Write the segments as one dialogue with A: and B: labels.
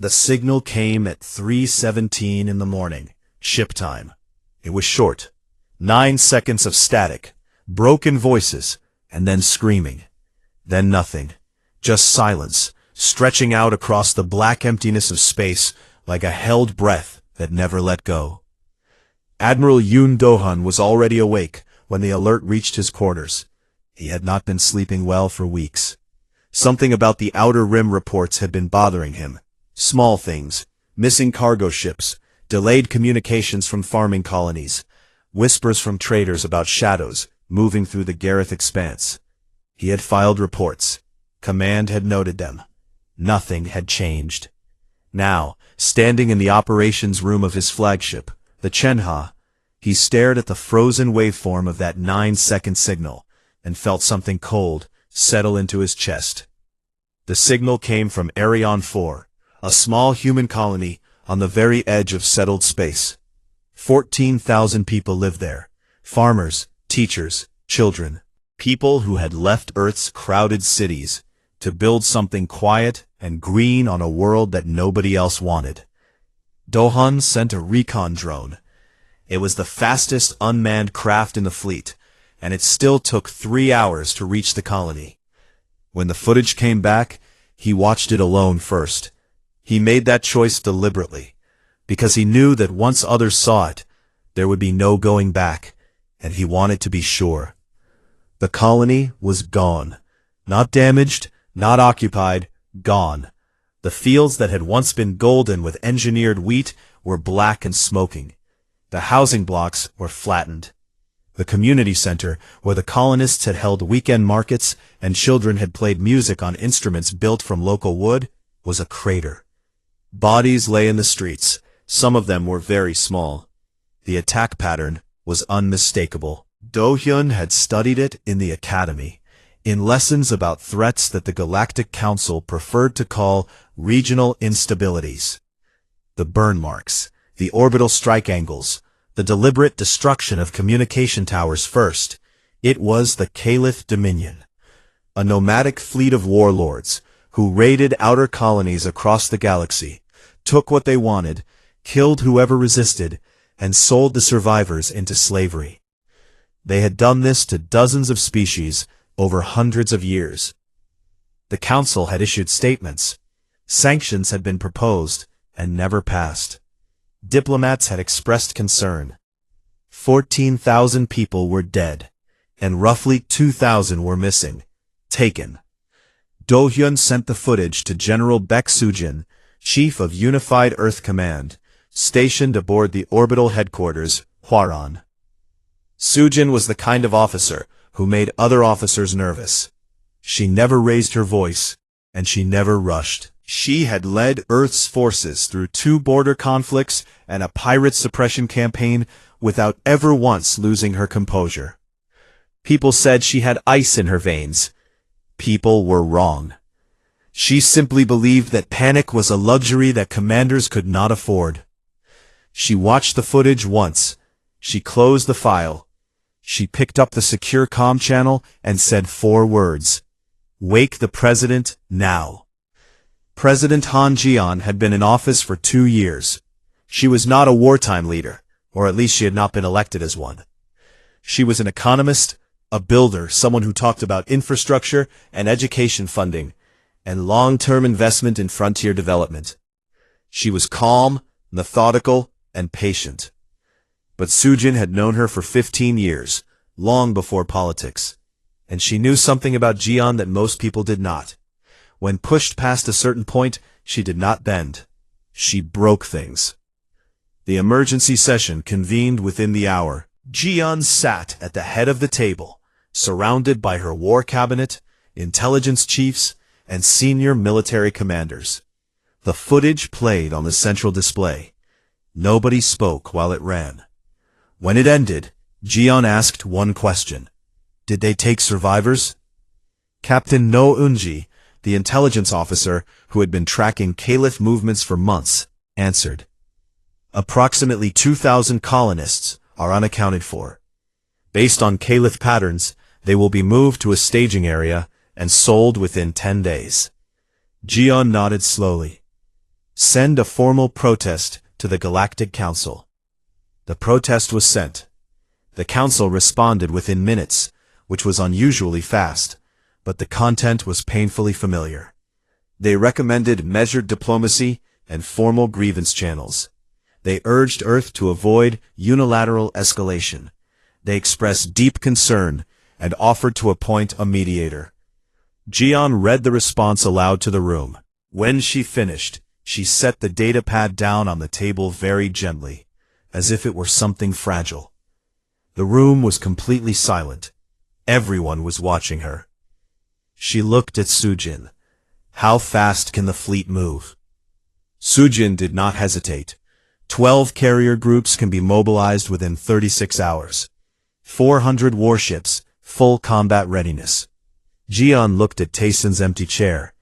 A: The signal came at 3:17 in the morning, ship time. It was short. 9 seconds of static, broken voices, and then screaming. Then nothing. Just silence, stretching out across the black emptiness of space like a held breath that never let go. Admiral Yoon Do-hun was already awake when the alert reached his quarters. He had not been sleeping well for weeks. Something about the Outer Rim reports had been bothering him. Small things, missing cargo ships, delayed communications from farming colonies, whispers from traders about shadows moving through the Gareth expanse. He had filed reports. Command had noted them. Nothing had changed. Now, standing in the operations room of his flagship, the Chenha, he stared at the frozen waveform of that 9-second signal and felt something cold settle into his chest. The signal came from Arion 4, a small human colony on the very edge of settled space. 14,000 people lived there. Farmers, teachers, children. People who had left Earth's crowded cities to build something quiet and green on a world that nobody else wanted. Do-hun sent a recon drone. It was the fastest unmanned craft in the fleet, and it still took 3 hours to reach the colony. When the footage came back, he watched it alone first. He made that choice deliberately, because he knew that once others saw it, there would be no going back, and he wanted to be sure. The colony was gone. Not damaged, not occupied, gone. The fields that had once been golden with engineered wheat were black and smoking. The housing blocks were flattened. The community center, where the colonists had held weekend markets and children had played music on instruments built from local wood, was a crater. Bodies lay in the streets. Some of them were very small. The attack pattern was unmistakable. Do-hyun had studied it in the academy, in lessons about threats that the Galactic Council preferred to call regional instabilities. The burn marks, the orbital strike angles, the deliberate destruction of communication towers first. It was the Caliph Dominion, a nomadic fleet of warlords who raided outer colonies across the galaxy, took what they wanted, killed whoever resisted, and sold the survivors into slavery. They had done this to dozens of species over hundreds of years. The Council had issued statements. Sanctions had been proposed and never passed. Diplomats had expressed concern. 14,000 people were dead, and roughly 2,000 were missing, taken. Do-hyun sent the footage to General Baek Soo-jin, Chief of Unified Earth Command, stationed aboard the orbital headquarters, Hwaron. Soo-jin was the kind of officer who made other officers nervous. She never raised her voice, and she never rushed. She had led Earth's forces through 2 border conflicts and a pirate suppression campaign without ever once losing her composure. People said she had ice in her veins. People were wrong. She simply believed that panic was a luxury that commanders could not afford. She watched the footage once. She closed the file. She picked up the secure comm channel and said 4 words. Wake the president now. President Han Jian had been in office for 2 years. She was not a wartime leader, or at least she had not been elected as one. She was an economist, a builder, someone who talked about infrastructure and education funding, and long-term investment in frontier development. She was calm, methodical, and patient. But Soo-jin had known her for 15 years, long before politics, and she knew something about Jian that most people did not. When pushed past a certain point, she did not bend. She broke things. The emergency session convened within the hour. Jian sat at the head of the table, surrounded by her war cabinet, intelligence chiefs, and senior military commanders. The footage played on the central display. Nobody spoke while it ran. When it ended, Jian asked one question. Did they take survivors? Captain No Eunji, the intelligence officer who had been tracking Caliph movements for months, answered. Approximately 2,000 colonists are unaccounted for. Based on Caliph patterns, they will be moved to a staging area and sold within 10 days. Jian nodded slowly. Send a formal protest to the Galactic Council. The protest was sent. The Council responded within minutes, which was unusually fast, but the content was painfully familiar. They recommended measured diplomacy and formal grievance channels. They urged Earth to avoid unilateral escalation. They expressed deep concern and offered to appoint a mediator. Jian read the response aloud to the room. When she finished, she set the datapad down on the table very gently, as if it were something fragile. The room was completely silent. Everyone was watching her. She looked at Sujin. How fast can the fleet move? Sujin did not hesitate. 12 carrier groups can be mobilized within 36 hours. 400 warships, full combat readiness. Jian looked at Tayson's empty chair.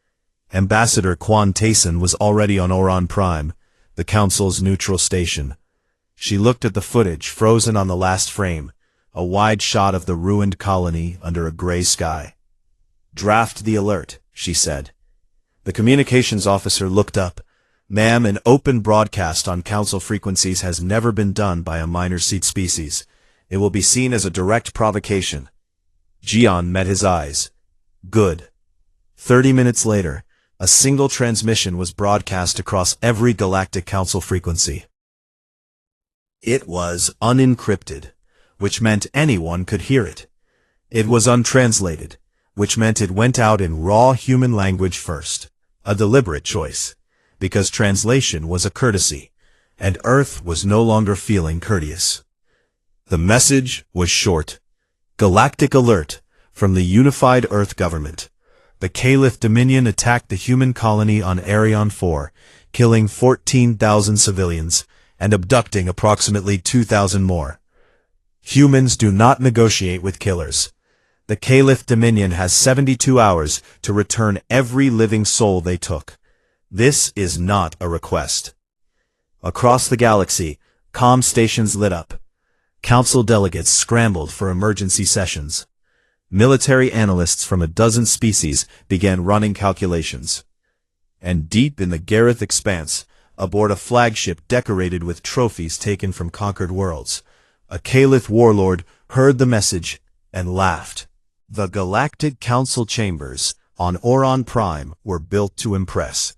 A: Ambassador Quan Tayson was already on Oran Prime, the Council's neutral station. She looked at the footage frozen on the last frame, a wide shot of the ruined colony under a gray sky. Draft the alert, she said. The communications officer looked up. Ma'am, an open broadcast on Council frequencies has never been done by a minor seed species. It will be seen as a direct provocation. Jian met his eyes. Good. 30 minutes later, a single transmission was broadcast across every Galactic Council frequency. It was unencrypted, which meant anyone could hear it. It was untranslated, which meant it went out in raw human language first, a deliberate choice, because translation was a courtesy, and Earth was no longer feeling courteous. The message was short. Galactic alert from the unified Earth government. The Caliph Dominion attacked the human colony on Arion 4, killing 14,000 civilians and abducting approximately 2,000 more. Humans do not negotiate with killers. The Caliph Dominion has 72 hours to return every living soul they took. This is not a request. Across the galaxy, comm stations lit up. Council delegates scrambled for emergency sessions. Military analysts from a dozen species began running calculations. And deep in the Gareth expanse, aboard a flagship decorated with trophies taken from conquered worlds, a Caliph warlord heard the message and laughed. The Galactic Council chambers on Oran Prime were built to impress.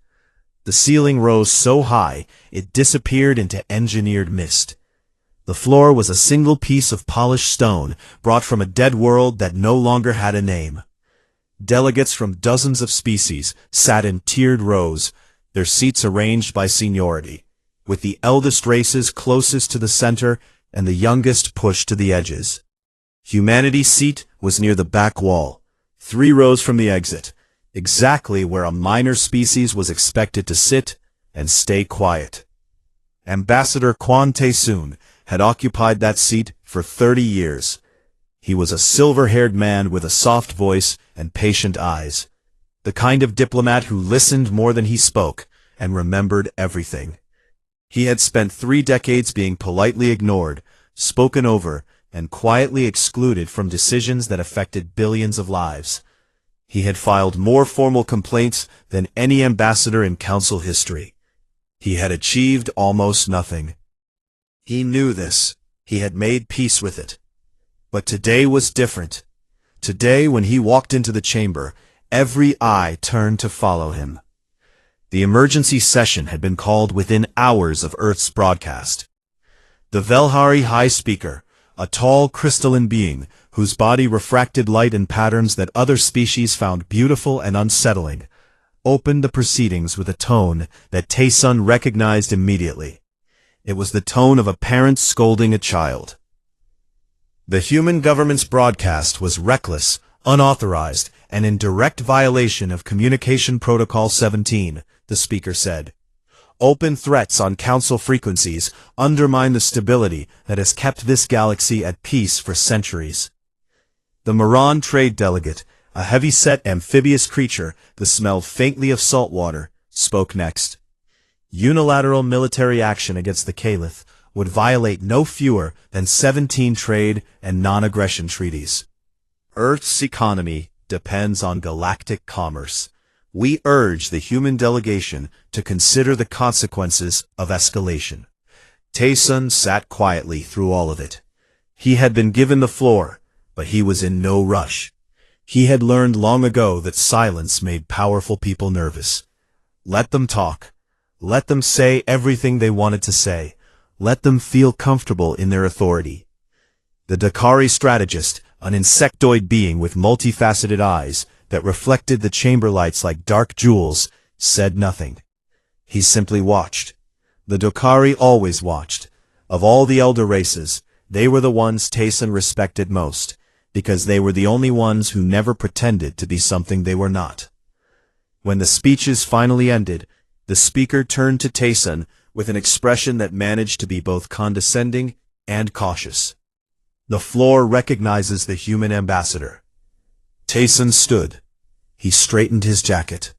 A: The ceiling rose so high it disappeared into engineered mist. The floor was a single piece of polished stone brought from a dead world that no longer had a name. Delegates from dozens of species sat in tiered rows, their seats arranged by seniority, with the eldest races closest to the center and the youngest pushed to the edges. Humanity's seat was near the back wall, 3 rows from the exit, exactly where a minor species was expected to sit and stay quiet. Ambassador Quan Tayson had occupied that seat for 30 years. He was a silver-haired man with a soft voice and patient eyes, the kind of diplomat who listened more than he spoke and remembered everything. He had spent 3 decades being politely ignored, spoken over, and quietly excluded from decisions that affected billions of lives. He had filed more formal complaints than any ambassador in Council history. He had achieved almost nothing. He knew this. He had made peace with it. But today was different. Today, when he walked into the chamber, every eye turned to follow him. The emergency session had been called within hours of Earth's broadcast. The Velhari High Speaker, a tall crystalline being whose body refracted light in patterns that other species found beautiful and unsettling, opened the proceedings with a tone that Tayson recognized immediately. It was the tone of a parent scolding a child. The human government's broadcast was reckless, unauthorized, and in direct violation of Communication Protocol 17, the speaker said. Open threats on Council frequencies undermine the stability that has kept this galaxy at peace for centuries. The Moran trade delegate, a heavy-set amphibious creature that smelled faintly of salt water, spoke next. Unilateral military action against the Caliph would violate no fewer than 17 trade and non-aggression treaties. Earth's economy depends on galactic commerce. We urge the human delegation to consider the consequences of escalation. Taesun sat quietly through all of it. He had been given the floor, but he was in no rush. He had learned long ago that silence made powerful people nervous. Let them talk. Let them say everything they wanted to say. Let them feel comfortable in their authority. The Dakari strategist, an insectoid being with multifaceted eyes that reflected the chamber lights like dark jewels, said nothing. He simply watched. The Dakari always watched. Of all the elder races, they were the ones Taesun respected most, because they were the only ones who never pretended to be something they were not. When the speeches finally ended, the speaker turned to Taesun with an expression that managed to be both condescending and cautious. The floor recognizes the human ambassador. Taesun stood. He straightened his jacket.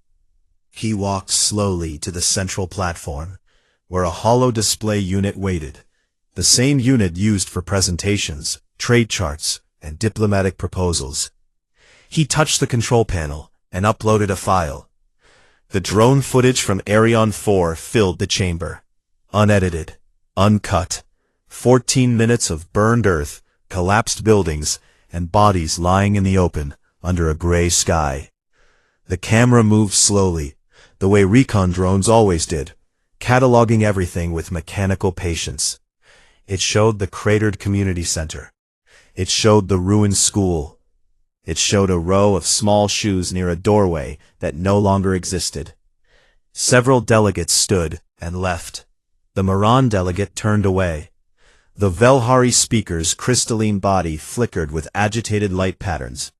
A: He walked slowly to the central platform, where a hollow display unit waited, the same unit used for presentations, trade charts, and diplomatic proposals. He touched the control panel and uploaded a file. The drone footage from Arion 4 filled the chamber. Unedited, uncut. 14 minutes of burned earth, collapsed buildings, and bodies lying in the open under a gray sky. The camera moved slowly, the way recon drones always did, cataloging everything with mechanical patience. It showed the cratered community center. It showed the ruined school. It showed a row of small shoes near a doorway that no longer existed. Several delegates stood and left. The Moran delegate turned away. The Velhari speaker's crystalline body flickered with agitated light patterns.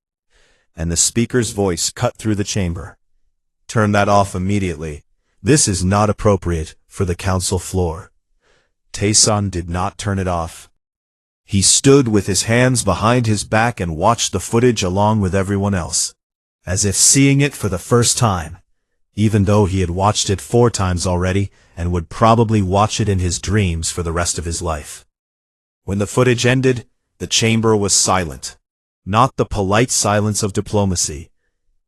A: And the speaker's voice cut through the chamber. Turn that off immediately. This is not appropriate for the council floor. Taesun did not turn it off. He stood with his hands behind his back and watched the footage along with everyone else, as if seeing it for the first time, even though he had watched it 4 times already and would probably watch it in his dreams for the rest of his life. When the footage ended, the chamber was silent. Not the polite silence of diplomacy,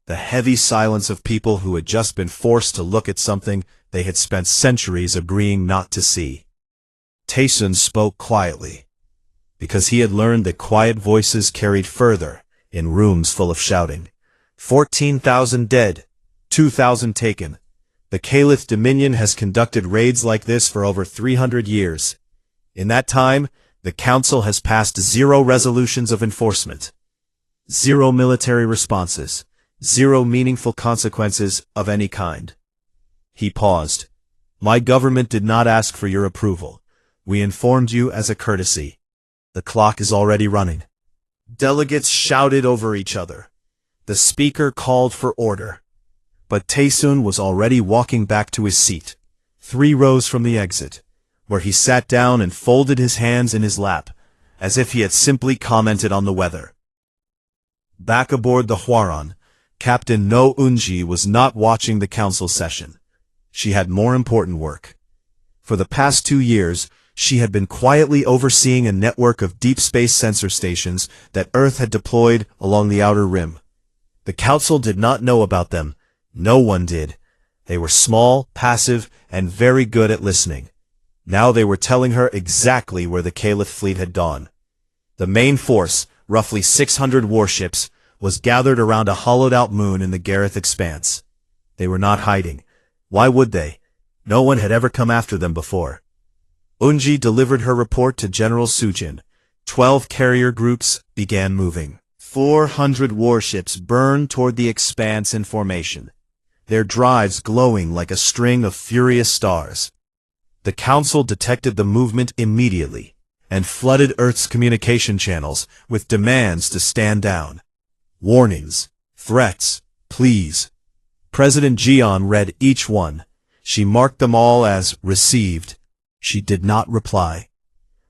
A: the heavy silence of people who had just been forced to look at something they had spent centuries agreeing not to see. Taesun spoke quietly, because he had learned that quiet voices carried further in rooms full of shouting. 14,000 dead, 2,000 taken. The Caliph Dominion has conducted raids like this for over 300 years. In that time, the Council has passed 0 resolutions of enforcement, 0 military responses, 0 meaningful consequences of any kind. He paused. My government did not ask for your approval. We informed you as a courtesy. The clock is already running. Delegates shouted over each other. The speaker called for order. But Taesun was already walking back to his seat, 3 rows from the exit, where he sat down and folded his hands in his lap, as if he had simply commented on the weather. Back aboard the Hwaron, Captain No Unji was not watching the council session. She had more important work. For the past 2 years, she had been quietly overseeing a network of deep space sensor stations that Earth had deployed along the outer rim. The council did not know about them. No one did. They were small, passive, and very good at listening. Now they were telling her exactly where the Caliph fleet had gone. The main force, roughly 600 warships, was gathered around a hollowed-out moon in the Gareth expanse. They were not hiding. Why would they? No one had ever come after them before. Unji delivered her report to General Sujin. 12 carrier groups began moving. 400 warships burned toward the expanse in formation, their drives glowing like a string of furious stars. The Council detected the movement immediately and flooded Earth's communication channels with demands to stand down. Warnings, threats, pleas. President Jian read each one. She marked them all as received. She did not reply.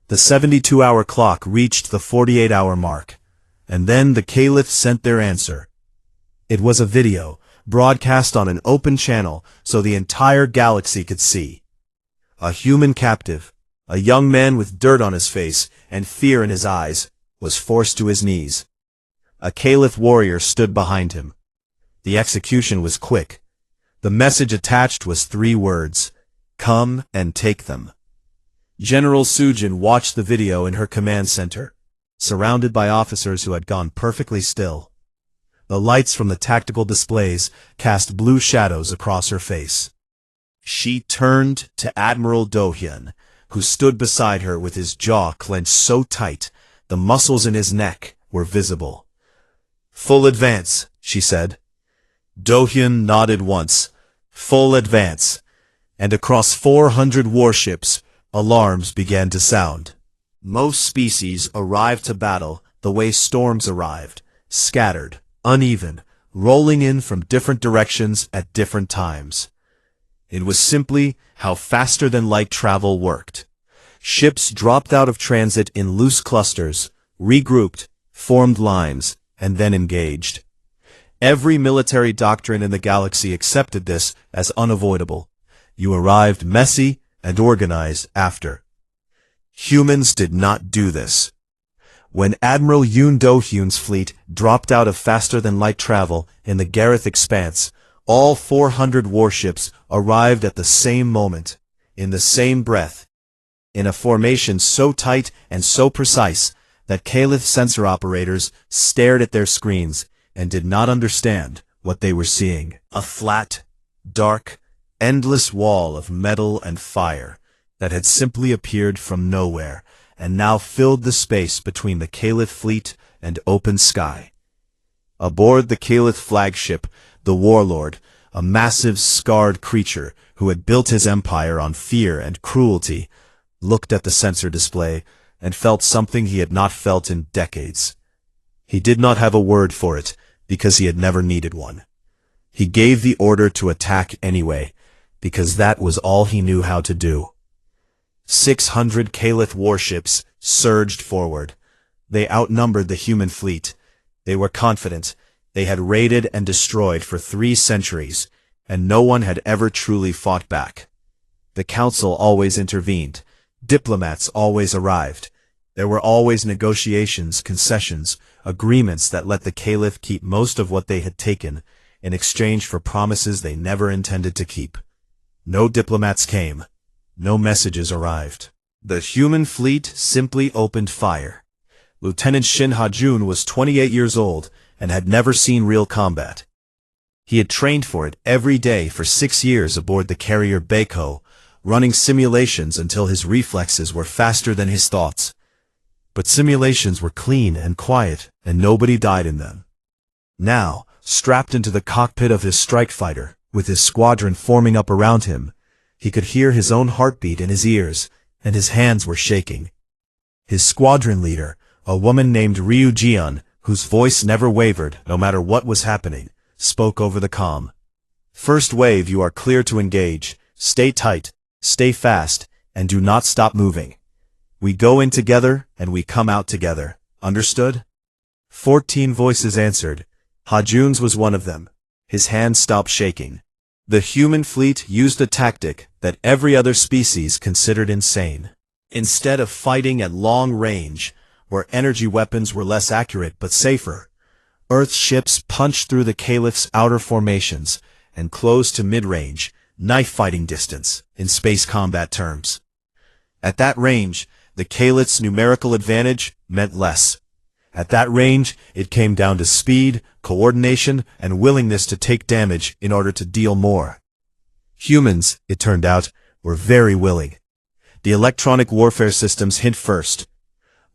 A: The 72-hour clock reached the 48-hour mark, and then the Caliph sent their answer. It was a video, broadcast on an open channel so the entire galaxy could see. A human captive, a young man with dirt on his face and fear in his eyes, was forced to his knees. A Caliph warrior stood behind him. The execution was quick, The message attached was 3 words: "Come and take them." General Sujin watched the video in her command center, surrounded by officers who had gone perfectly still. The lights from the tactical displays cast blue shadows across her face. She turned to Admiral Do-hyun, who stood beside her with his jaw clenched so tight the muscles in his neck were visible. "Full advance," she said. Do-hyun nodded once. "Full advance." And across 400 warships, alarms began to sound. Most species arrived to battle the way storms arrived, scattered, uneven, rolling in from different directions at different times. It was simply how faster-than-light travel worked. Ships dropped out of transit in loose clusters, regrouped, formed lines, and then engaged. Every military doctrine in the galaxy accepted this as unavoidable. You arrived messy and organized after. Humans did not do this. When Admiral Yoon Do-hyun's fleet dropped out of faster-than-light travel in the Gareth Expanse, all 400 warships arrived at the same moment, in the same breath, in a formation so tight and so precise that Caliph sensor operators stared at their screens and did not understand what they were seeing. A flat, dark, endless wall of metal and fire that had simply appeared from nowhere and now filled the space between the Caliph fleet and open sky. Aboard the Caliph flagship, the Warlord, a massive, scarred creature who had built his empire on fear and cruelty, looked at the sensor display and felt something he had not felt in decades. He did not have a word for it because he had never needed one. He gave the order to attack anyway, because that was all he knew how to do. 600 Caliph warships surged forward. They outnumbered the human fleet. They were confident. They had raided and destroyed for 3 centuries, and no one had ever truly fought back. The council always intervened. Diplomats always arrived. There were always negotiations, concessions, agreements that let the Caliph keep most of what they had taken, in exchange for promises they never intended to keep. No diplomats came. No messages arrived. The human fleet simply opened fire. Lieutenant Shin Ha-jun was 28 years old and had never seen real combat. He had trained for it every day for 6 years aboard the carrier Baeko, running simulations until his reflexes were faster than his thoughts. But simulations were clean and quiet, and nobody died in them. Now, strapped into the cockpit of his strike fighter, with his squadron forming up around him, he could hear his own heartbeat in his ears, and his hands were shaking. His squadron leader, a woman named Ryu Jian, whose voice never wavered no matter what was happening, spoke over the comm. "First wave, you are clear to engage. Stay tight, stay fast, and do not stop moving. We go in together, and we come out together. Understood?" 14 voices answered. Ha-jun's was one of them. His hand stopped shaking. The human fleet used a tactic that every other species considered insane. Instead of fighting at long range, where energy weapons were less accurate but safer, Earth's ships punched through the Caliph's outer formations and closed to mid-range, knife-fighting distance, in space combat terms. At that range, the Caliph's numerical advantage meant less. At that range, it came down to speed, coordination, and willingness to take damage in order to deal more. Humans, it turned out, were very willing. The electronic warfare systems hit first.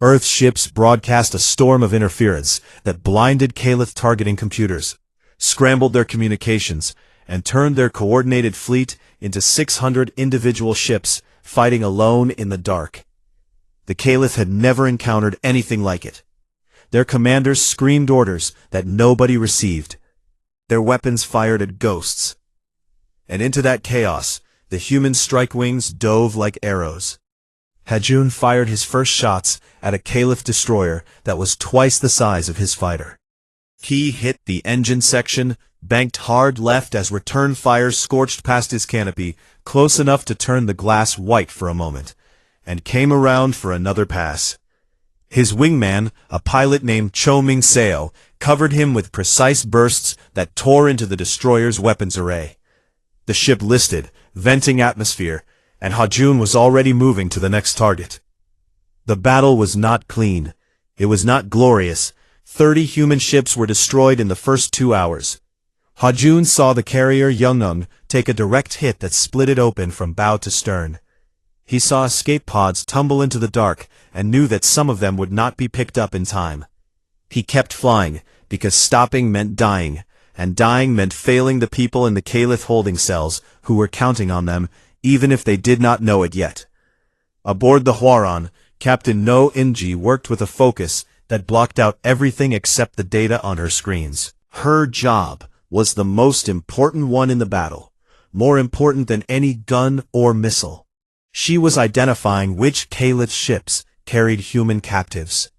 A: Earth's ships broadcast a storm of interference that blinded Caliph targeting computers, scrambled their communications, and turned their coordinated fleet into 600 individual ships fighting alone in the dark. The Caliph had never encountered anything like it. Their commanders screamed orders that nobody received. Their weapons fired at ghosts. And into that chaos, the human strike wings dove like arrows. Ha-jun fired his first shots at a Caliph destroyer that was twice the size of his fighter. He hit the engine section, banked hard left as return fire scorched past his canopy, close enough to turn the glass white for a moment, and came around for another pass. His wingman, a pilot named Cho Ming-seo, covered him with precise bursts that tore into the destroyer's weapons array. The ship listed, venting atmosphere, and Hajun was already moving to the next target. The battle was not clean. It was not glorious. 30 human ships were destroyed in the first 2 hours. Hajun saw the carrier Yungnung take a direct hit that split it open from bow to stern. He saw escape pods tumble into the dark and knew that some of them would not be picked up in time. He kept flying, because stopping meant dying, and dying meant failing the people in the Caliph holding cells who were counting on them, even if they did not know it yet. Aboard the Huaron, Captain No Inji worked with a focus that blocked out everything except the data on her screens. Her job was the most important one in the battle, more important than any gun or missile. She was identifying which Caliph ships carried human captives.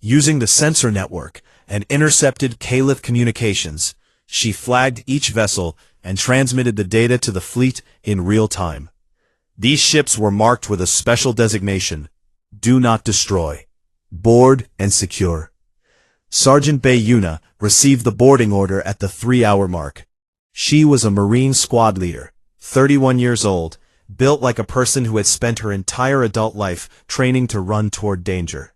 A: Using the sensor network and intercepted Caliph communications, she flagged each vessel and transmitted the data to the fleet in real time. These ships were marked with a special designation: Do Not Destroy, Board and Secure. Sergeant Bayuna received the boarding order at the 3-hour mark. She was a Marine squad leader, 31 years old, built like a person who had spent her entire adult life training to run toward danger.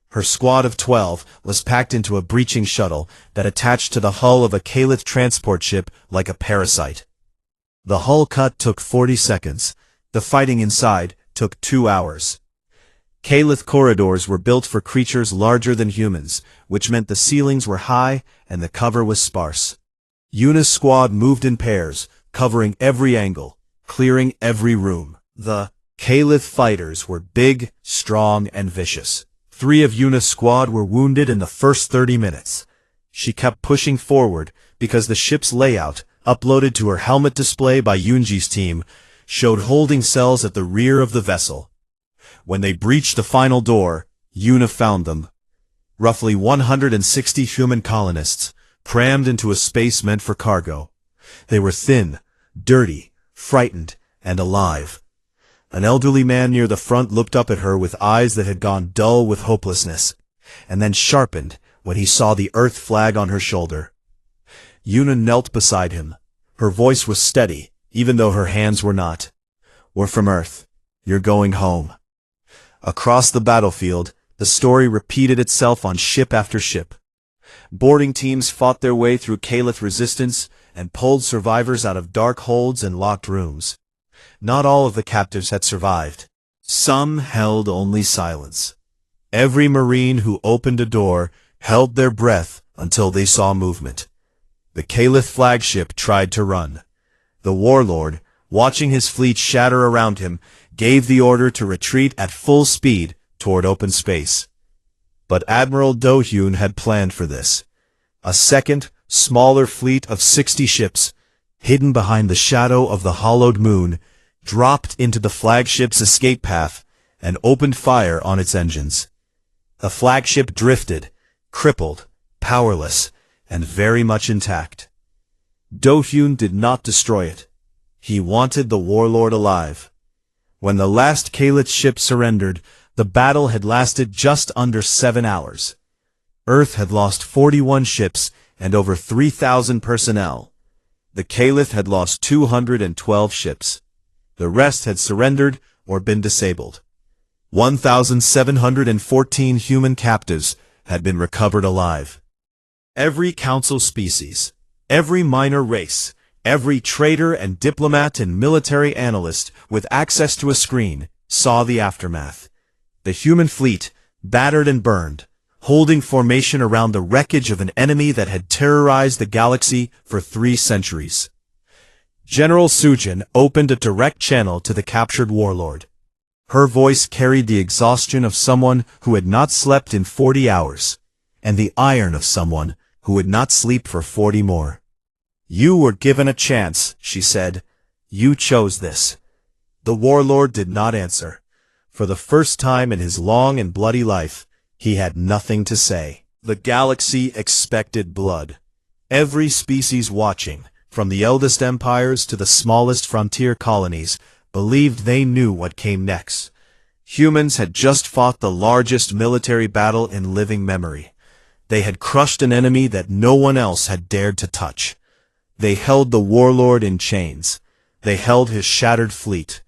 A: Her squad of 12 was packed into a breaching shuttle that attached to the hull of a Caliph transport ship like a parasite. The hull cut took 40 seconds. The fighting inside took 2 hours. Caliph corridors were built for creatures larger than humans, which meant the ceilings were high and the cover was sparse. Yuna's squad moved in pairs, covering every angle, clearing every room. The Caliph fighters were big, strong, and vicious. 3 of Yuna's squad were wounded in the first 30 minutes. She kept pushing forward because the ship's layout, uploaded to her helmet display by Yunji's team, showed holding cells at the rear of the vessel. When they breached the final door, Yuna found them. Roughly 160 human colonists, crammed into a space meant for cargo. They were thin, dirty, frightened, and alive. An elderly man near the front looked up at her with eyes that had gone dull with hopelessness, and then sharpened when he saw the Earth flag on her shoulder. Yuna knelt beside him. Her voice was steady, even though her hands were not. "We're from Earth. You're going home." Across the battlefield, the story repeated itself on ship after ship. Boarding teams fought their way through Caliph resistance and pulled survivors out of dark holds and locked rooms. Not all of the captives had survived. Some held only silence. Every Marine who opened a door held their breath until they saw movement. The Caliph flagship tried to run. The warlord, watching his fleet shatter around him, gave the order to retreat at full speed toward open space. But Admiral Do-hyun had planned for this. A second, smaller fleet of 60 ships, hidden behind the shadow of the hollowed moon, dropped into the flagship's escape path and opened fire on its engines. The flagship drifted, crippled, powerless, and very much intact. Do-hyun did not destroy it. He wanted the warlord alive. When the last Caliph ship surrendered, the battle had lasted just under 7 hours. Earth had lost 41 ships and over 3,000 personnel. The Caliph had lost 212 ships. The rest had surrendered or been disabled. 1,714 human captives had been recovered alive. Every council species, every minor race, every trader and diplomat and military analyst with access to a screen saw the aftermath. The human fleet, battered and burned, holding formation around the wreckage of an enemy that had terrorized the galaxy for 3 centuries. General Sujin opened a direct channel to the captured warlord. Her voice carried the exhaustion of someone who had not slept in 40 hours, and the iron of someone who would not sleep for 40 more. "You were given a chance," she said. "You chose this." The warlord did not answer. For the first time in his long and bloody life, he had nothing to say. The galaxy expected blood. Every species watching, from the eldest empires to the smallest frontier colonies, believed they knew what came next. Humans had just fought the largest military battle in living memory. They had crushed an enemy that no one else had dared to touch. They held the warlord in chains. They held his shattered fleet.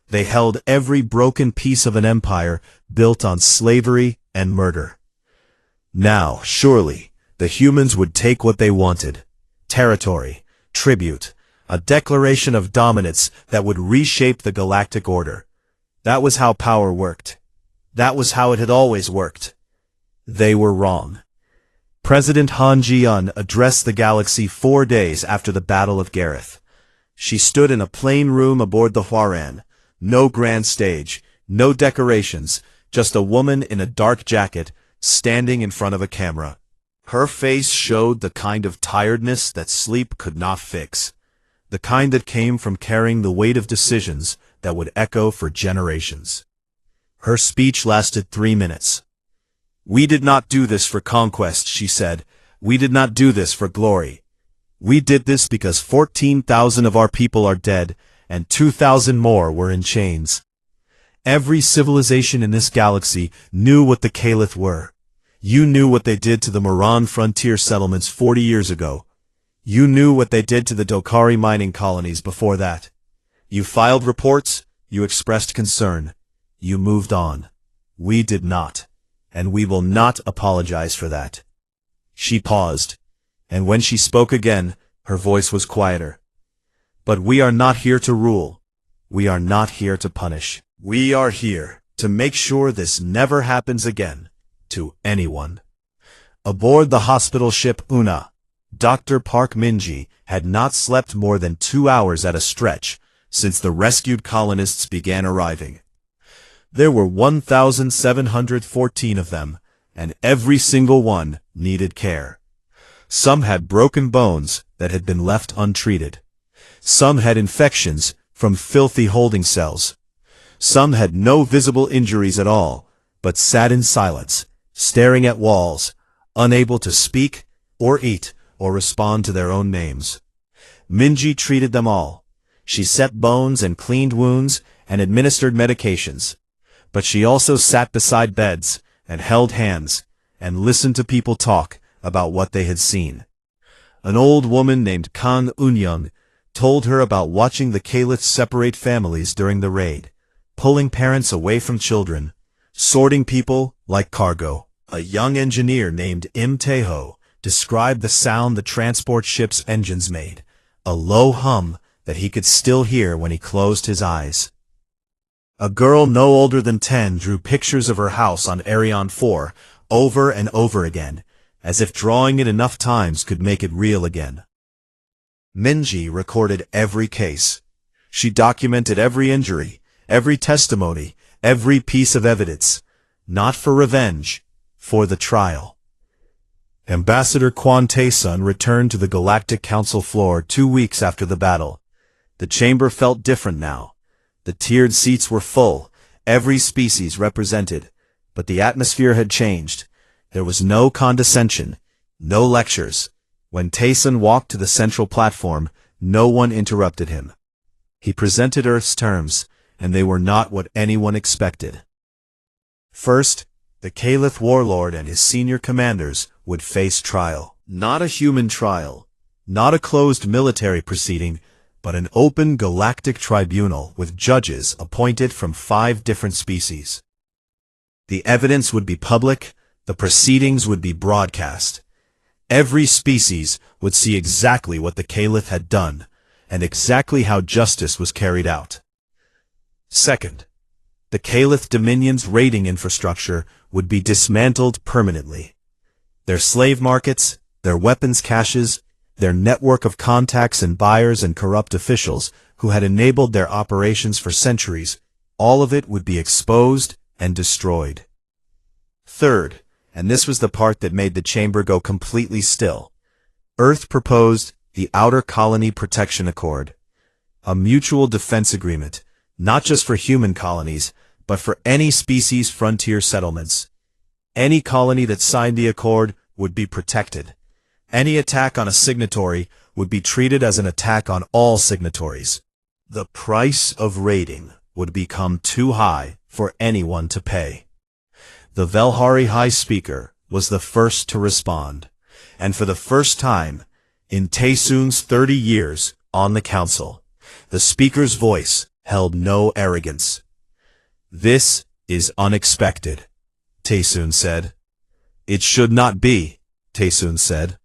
A: They held every broken piece of an empire built on slavery and murder. Now, surely, the humans would take what they wanted. Territory, tribute, a declaration of dominance that would reshape the galactic order. That was how power worked. That was how it had always worked. They were wrong. President Han Ji-un addressed the galaxy 4 days after the Battle of Gareth. She stood in a plain room aboard the Hwaran. No grand stage, no decorations, just a woman in a dark jacket standing in front of a camera. Her face showed the kind of tiredness that sleep could not fix, the kind that came from carrying the weight of decisions that would echo for generations. Her speech lasted 3 minutes. "We did not do this for conquest," she said. "We did not do this for glory. We did this because 14,000 of our people are dead, and 2,000 more were in chains. Every civilization in this galaxy knew what the Caliph were. You knew what they did to the Moran frontier settlements 40 years ago. You knew what they did to the Dokari mining colonies before that. You filed reports, you expressed concern. You moved on. We did not, and we will not apologize for that." She paused, and when she spoke again, her voice was quieter. "But we are not here to rule. We are not here to punish. We are here to make sure this never happens again to anyone." Aboard the hospital ship Una, Dr. Park Min-ji had not slept more than 2 hours at a stretch since the rescued colonists began arriving. There were 1,714 of them, and every single one needed care. Some had broken bones that had been left untreated. Some had infections from filthy holding cells. Some had no visible injuries at all, but sat in silence, staring at walls, unable to speak or eat or respond to their own names. Minji treated them all. She set bones and cleaned wounds and administered medications. But she also sat beside beds and held hands and listened to people talk about what they had seen. An old woman named Kan Unyoung told her about watching the Caliphs separate families during the raid, pulling parents away from children, sorting people like cargo. A young engineer named Im Tae-ho described the sound the transport ship's engines made, a low hum that he could still hear when he closed his eyes. A girl no older than 10 drew pictures of her house on Arion 4 over and over again, as if drawing it enough times could make it real again. Minji recorded every case. She documented every injury, every testimony, every piece of evidence, not for revenge, for the trial. Ambassador Kwon Tae-sun returned to the Galactic Council floor 2 weeks after the battle. The chamber felt different now. The tiered seats were full, every species represented, but the atmosphere had changed. There was no condescension, no lectures. When Tae-sun walked to the central platform, no one interrupted him. He presented Earth's terms, and they were not what anyone expected. First, the Caliph warlord and his senior commanders would face trial. Not a human trial, not a closed military proceeding, but an open galactic tribunal with judges appointed from 5 different species. The evidence would be public, the proceedings would be broadcast. Every species would see exactly what the Caliph had done, and exactly how justice was carried out. Second, the Caliph Dominion's raiding infrastructure would be dismantled permanently. Their slave markets, their weapons caches, their network of contacts and buyers and corrupt officials who had enabled their operations for centuries, all of it would be exposed and destroyed. Third, and this was the part that made the chamber go completely still, Earth proposed the Outer Colony Protection Accord, a mutual defense agreement, not just for human colonies, but for any species frontier settlements. Any colony that signed the accord would be protected. Any attack on a signatory would be treated as an attack on all signatories. The price of raiding would become too high for anyone to pay. The Velhari High Speaker was the first to respond, and for the first time, In Taesoon's 30 years on the council, the speaker's voice held no arrogance. "This is unexpected," Taesoon said. "It should not be," Taesoon said.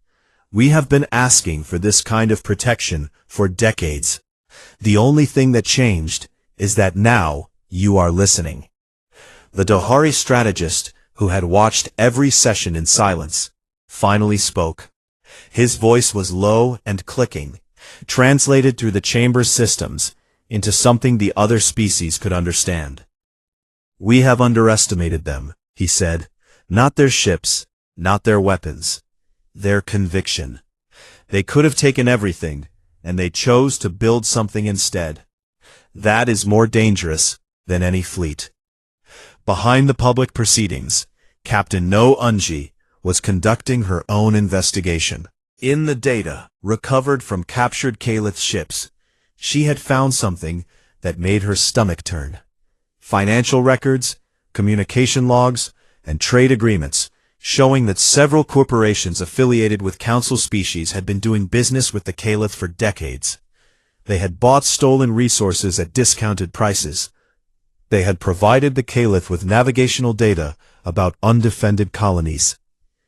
A: "We have been asking for this kind of protection for decades. The only thing that changed is that now you are listening." The Dohari strategist, who had watched every session in silence, finally spoke. His voice was low and clicking, translated through the chamber's systems into something the other species could understand. "We have underestimated them," he said. "Not their ships, not their weapons. Their conviction. They could have taken everything, and they chose to build something instead. That is more dangerous than any fleet." Behind the public proceedings, Captain No Unji was conducting her own investigation. In the data recovered from captured Caliph ships, she had found something that made her stomach turn. Financial records, communication logs, and trade agreements showing that several corporations affiliated with Council species had been doing business with the Caliph for decades. They had bought stolen resources at discounted prices. They had provided the Caliph with navigational data about undefended colonies.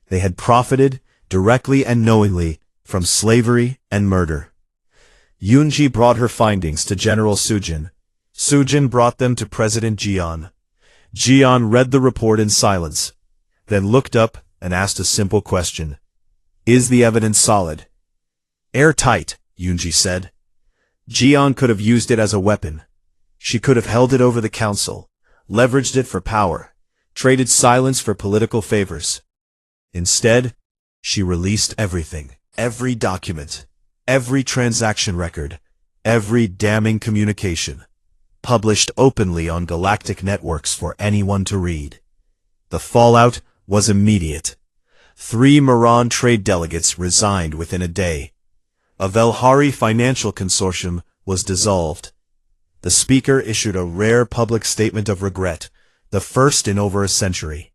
A: They had profited, directly and knowingly, from slavery and murder. Yoonji brought her findings to General Sujin. Sujin brought them to President Jian. Jian read the report in silence, then looked up and asked a simple question. "Is the evidence solid?" "Airtight," Yoonji said. Jian could have used it as a weapon. She could have held it over the council, leveraged it for power, traded silence for political favors. Instead, she released everything, every document, every transaction record, every damning communication, published openly on galactic networks for anyone to read. The fallout was immediate. 3 Moran trade delegates resigned within a day. A Velhari financial consortium was dissolved. The speaker issued a rare public statement of regret, the first in over a century.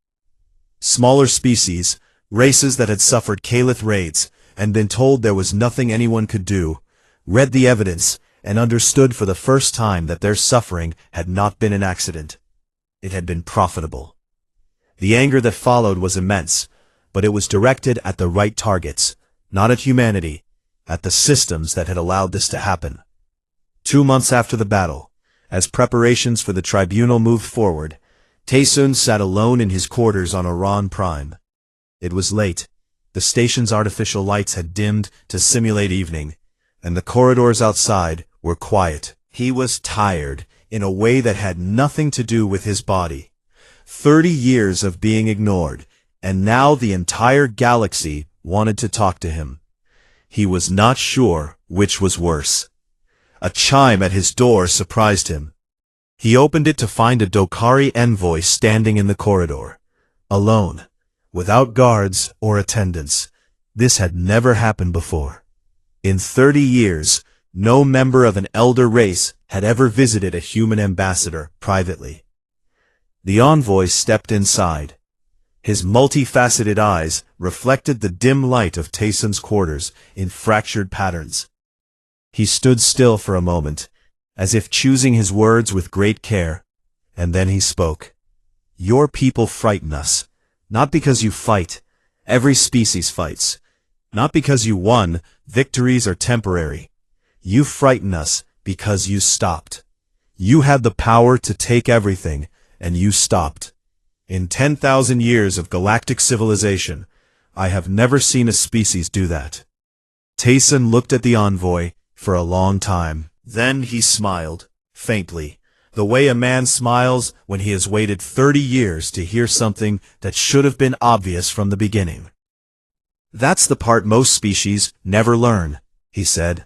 A: Smaller species, races that had suffered Caliph raids and been told there was nothing anyone could do, read the evidence and understood for the first time that their suffering had not been an accident. It had been profitable. The anger that followed was immense, but it was directed at the right targets, not at humanity, at the systems that had allowed this to happen. 2 months after the battle, as preparations for the tribunal moved forward, Taesoon sat alone in his quarters on Orion Prime. It was late. The station's artificial lights had dimmed to simulate evening, and the corridors outside were quiet. He was tired in a way that had nothing to do with his body. 30 years of being ignored, and now the entire galaxy wanted to talk to him. He was not sure which was worse. A chime at his door surprised him. He opened it to find a Dokari envoy standing in the corridor, alone, without guards or attendants. This had never happened before. In 30 years, no member of an elder race had ever visited a human ambassador privately. The envoy stepped inside. His multifaceted eyes reflected the dim light of Taesoon's quarters in fractured patterns. He stood still for a moment, as if choosing his words with great care, and then he spoke. "Your people frighten us, not because you fight. Every species fights. Not because you won, victories are temporary. You frighten us because you stopped. You had the power to take everything, and you stopped. In 10,000 years of galactic civilization, I have never seen a species do that." Taesoon looked at the envoy for a long time. Then he smiled, faintly, the way a man smiles when he has waited 30 years to hear something that should have been obvious from the beginning. "That's the part most species never learn," he said.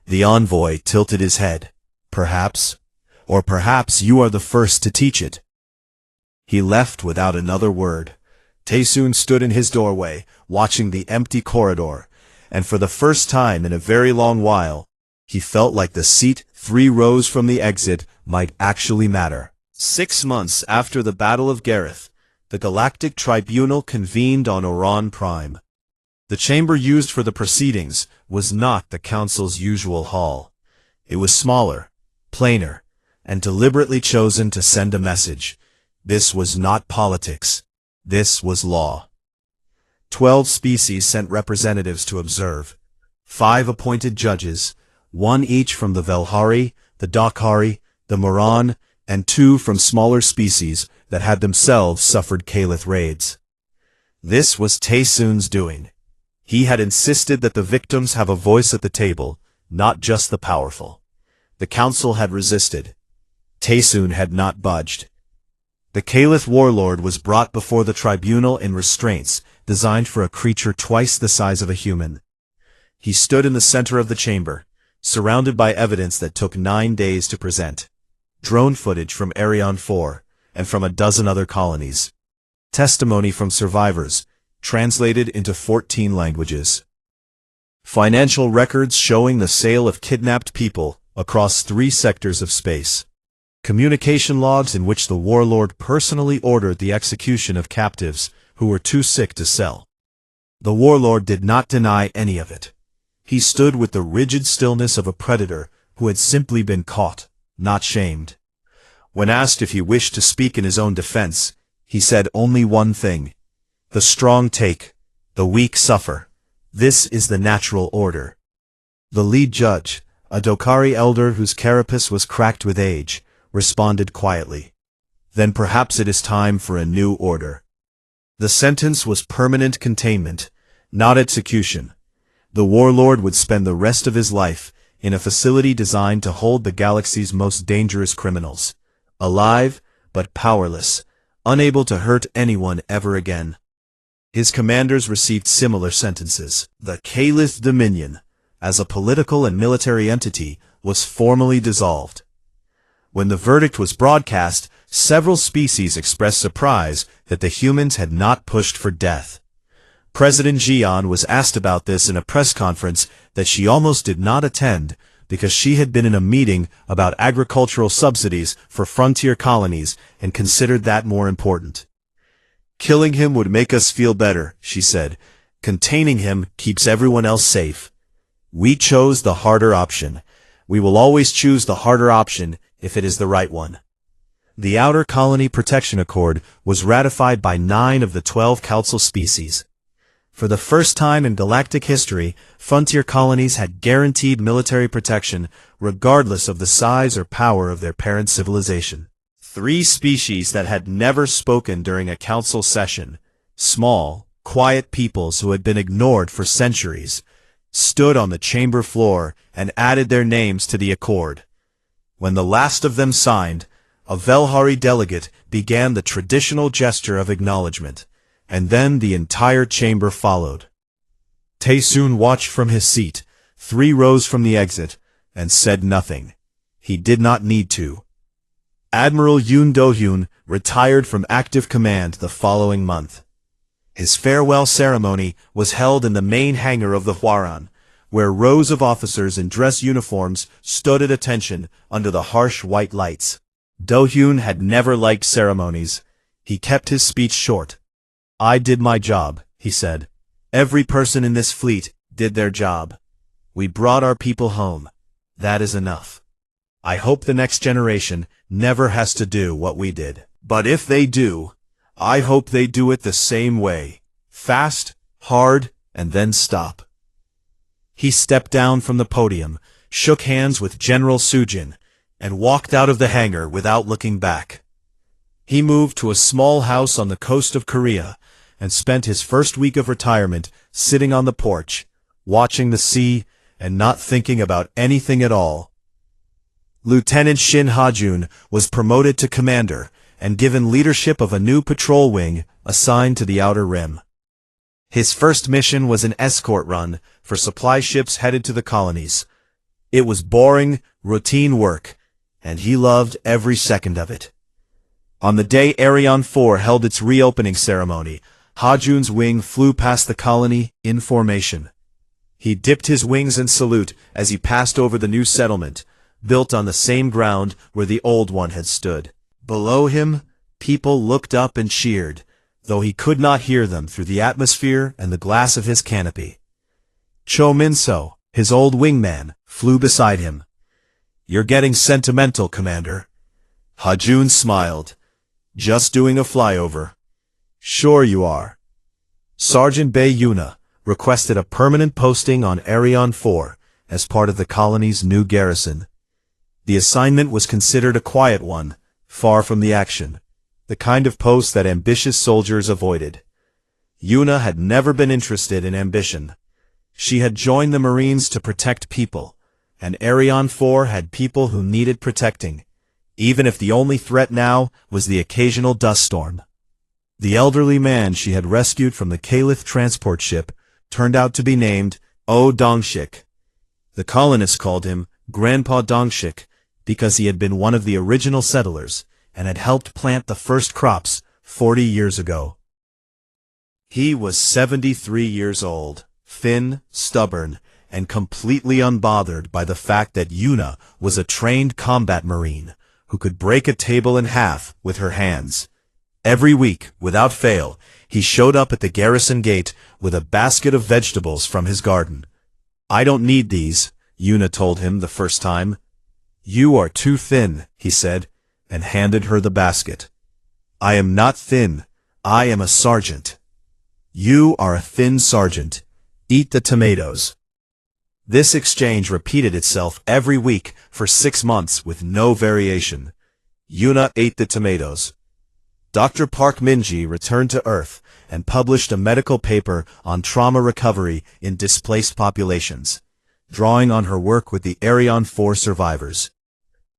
A: The envoy tilted his head. "Perhaps, or perhaps you are the first to teach it." He left without another word. Taesoon stood in his doorway, watching the empty corridor, and for the first time in a very long while, he felt like the seat 3 rows from the exit might actually matter. 6 months after the Battle of Gareth, the Galactic Tribunal convened on Orion Prime. The chamber used for the proceedings was not the council's usual hall. It was smaller, plainer, and deliberately chosen to send a message. This was not politics. This was law. 12 species sent representatives to observe. 5 appointed judges, 1 each from the Velhari, the Dakhari, the Moran, and 2 from smaller species that had themselves suffered Kalith raids. This was Taesoon's doing. He had insisted that the victims have a voice at the table, not just the powerful. The council had resisted. Taesoon had not budged. The Kalith warlord was brought before the tribunal in restraints designed for a creature twice the size of a human. He stood in the center of the chamber, surrounded by evidence that took 9 days to present. Drone footage from Arion 4 and from a dozen other colonies. Testimony from survivors, translated into 14 languages. Financial records showing the sale of kidnapped people across 3 sectors of space. Communication logs in which the warlord personally ordered the execution of captives who were too sick to sell. The warlord did not deny any of it. He stood with the rigid stillness of a predator who had simply been caught, not shamed. When asked if he wished to speak in his own defense, he said only one thing: "The strong take, the weak suffer. This is the natural order." The lead judge, a Dokari elder whose carapace was cracked with age, responded quietly, "Then perhaps it is time for a new order." The sentence was permanent containment, not execution. The warlord would spend the rest of his life in a facility designed to hold the galaxy's most dangerous criminals, alive but powerless, unable to hurt anyone ever again. His commanders received similar sentences. The Kalith Dominion, as a political and military entity, was formally dissolved. When the verdict was broadcast, several species expressed surprise that the humans had not pushed for death. President Jian was asked about this in a press conference that she almost did not attend because she had been in a meeting about agricultural subsidies for frontier colonies and considered that more important. "Killing him would make us feel better," she said. "Containing him keeps everyone else safe. We chose the harder option. We will always choose the harder option if it is the right one." The Outer Colony Protection Accord was ratified by 9 of the 12 council species. For the first time in galactic history, frontier colonies had guaranteed military protection regardless of the size or power of their parent civilization. 3 species that had never spoken during a council session, small, quiet peoples who had been ignored for centuries, stood on the chamber floor and added their names to the accord. When the last of them signed, a Velhari delegate began the traditional gesture of acknowledgement, and then the entire chamber followed. Taesoon watched from his seat, 3 rows from the exit, and said nothing. He did not need to. Admiral Yoon Do-hyun retired from active command the following month. His farewell ceremony was held in the main hangar of the Hwaran, where rows of officers in dress uniforms stood at attention under the harsh white lights. Do-hyun had never liked ceremonies. He kept his speech short. "I did my job," he said. "Every person in this fleet did their job. We brought our people home. That is enough. I hope the next generation never has to do what we did. But if they do, I hope they do it the same way. Fast, hard, and then stop." He stepped down from the podium, shook hands with General Sujin, and walked out of the hangar without looking back. He moved to a small house on the coast of Korea and spent his first week of retirement sitting on the porch, watching the sea and not thinking about anything at all. Lieutenant Shin Ha-jun was promoted to commander and given leadership of a new patrol wing assigned to the Outer Rim. His first mission was an escort run for supply ships headed to the colonies. It was boring, routine work, and he loved every second of it. On the day Arion 4 held its reopening ceremony, Ha-jun's wing flew past the colony in formation. He dipped his wings in salute as he passed over the new settlement, built on the same ground where the old one had stood. Below him, people looked up and cheered. though he could not hear them through the atmosphere and the glass of his canopy. Cho Minso, his old wingman, flew beside him. "You're getting sentimental, Commander." Ha-Jun smiled. "Just doing a flyover." "Sure you are." Sergeant Bei Yuna requested a permanent posting on Arion 4 as part of the colony's new garrison. The assignment was considered a quiet one, far from the action, the kind of post that ambitious soldiers avoided. Yuna had never been interested in ambition. She had joined the Marines to protect people, and Arion 4 had people who needed protecting, even if the only threat now was the occasional dust storm. The elderly man she had rescued from the Caliph transport ship turned out to be named O Dongshik. The colonists called him Grandpa Dongshik because he had been one of the original settlers and had helped plant the first crops 40 years ago. He was 73 years old, thin, stubborn, and completely unbothered by the fact that Yuna was a trained combat marine who could break a table in half with her hands. Every week, without fail, he showed up at the garrison gate with a basket of vegetables from his garden. "I don't need these," Yuna told him the first time. "You are too thin," he said, and handed her the basket. "I am not thin. I am a sergeant." "You are a thin sergeant. Eat the tomatoes." This exchange repeated itself every week for 6 months with no variation. Yuna ate the tomatoes. Dr. Park Minji returned to Earth and published a medical paper on trauma recovery in displaced populations, drawing on her work with the Arion 4 survivors.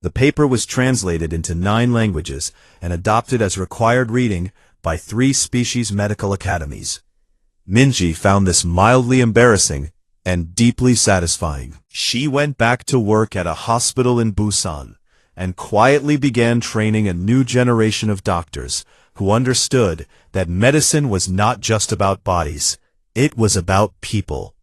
A: The paper was translated into 9 languages and adopted as required reading by 3 species medical academies. Minji found this mildly embarrassing and deeply satisfying. She went back to work at a hospital in Busan and quietly began training a new generation of doctors who understood that medicine was not just about bodies, it was about people.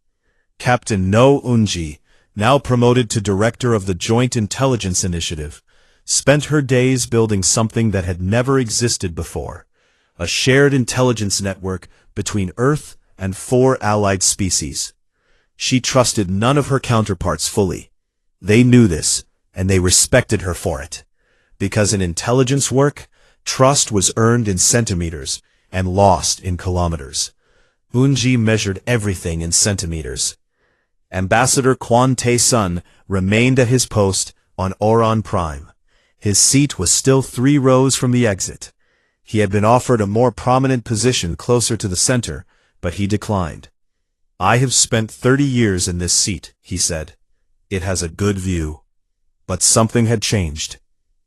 A: Captain No Unji, now promoted to director of the Joint Intelligence Initiative, spent her days building something that had never existed before, a shared intelligence network between Earth and 4 allied species. She trusted none of her counterparts fully. They knew this, and they respected her for it. Because in intelligence work, trust was earned in centimeters and lost in kilometers. Unji measured everything in centimeters. Ambassador Quan Tae-sun remained at his post on Oron Prime. His seat was still 3 rows from the exit. He had been offered a more prominent position closer to the center, but he declined. "I have spent 30 years in this seat," he said. "It has a good view." But something had changed.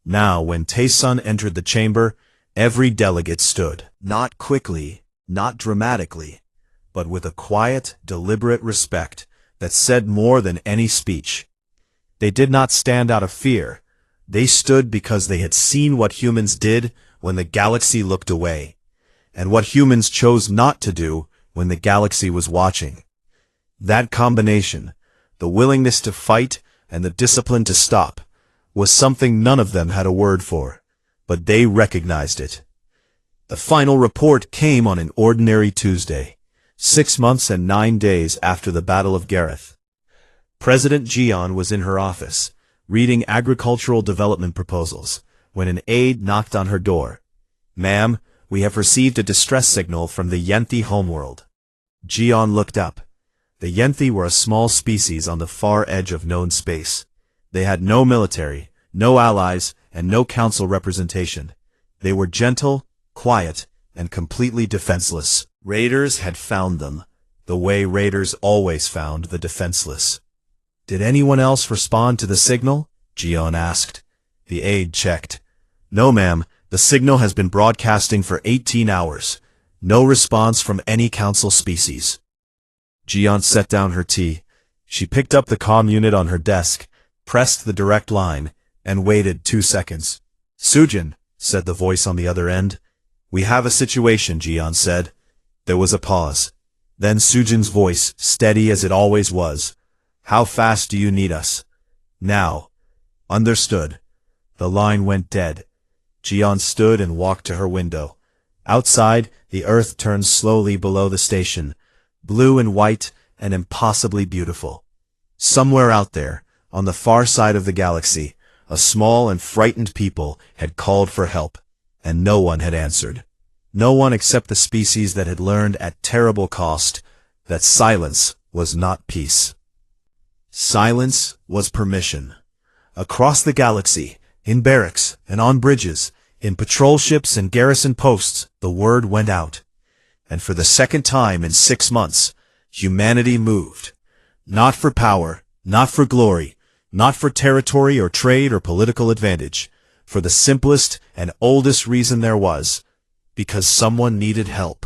A: Now, when Tae-sun entered the chamber, every delegate stood. Not quickly, not dramatically, but with a quiet, deliberate respect that said more than any speech. They did not stand out of fear. They stood because they had seen what humans did when the galaxy looked away, and what humans chose not to do when the galaxy was watching. That combination, the willingness to fight and the discipline to stop, was something none of them had a word for, but they recognized it. The final report came on an ordinary Tuesday, 6 months and 9 days after the Battle of Gareth. President Jian was in her office, reading agricultural development proposals, when an aide knocked on her door. "Ma'am, we have received a distress signal from the Yenthi homeworld." Jian looked up. The Yenthi were a small species on the far edge of known space. They had no military, no allies, and no council representation. They were gentle, quiet, and completely defenseless. Raiders had found them, the way raiders always found the defenseless. "Did anyone else respond to the signal?" Jian asked. The aide checked. "No, ma'am, the signal has been broadcasting for 18 hours. No response from any council species." Jian set down her tea. She picked up the comm unit on her desk, pressed the direct line, and waited 2 seconds. "Sujin," said the voice on the other end. "We have a situation," Jian said. There was a pause. Then Sujin's voice, steady as it always was. "How fast do you need us?" "Now." "Understood." The line went dead. Jian stood and walked to her window. Outside, the earth turned slowly below the station, blue and white and impossibly beautiful. Somewhere out there, on the far side of the galaxy, a small and frightened people had called for help, and no one had answered. No one except the species that had learned at terrible cost that silence was not peace. Silence was permission. Across the galaxy, in barracks and on bridges, in patrol ships and garrison posts, the word went out. And for the second time in 6 months, humanity moved. Not for power, not for glory, not for territory or trade or political advantage, for the simplest and oldest reason there was, because someone needed help,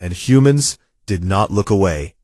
A: and humans did not look away.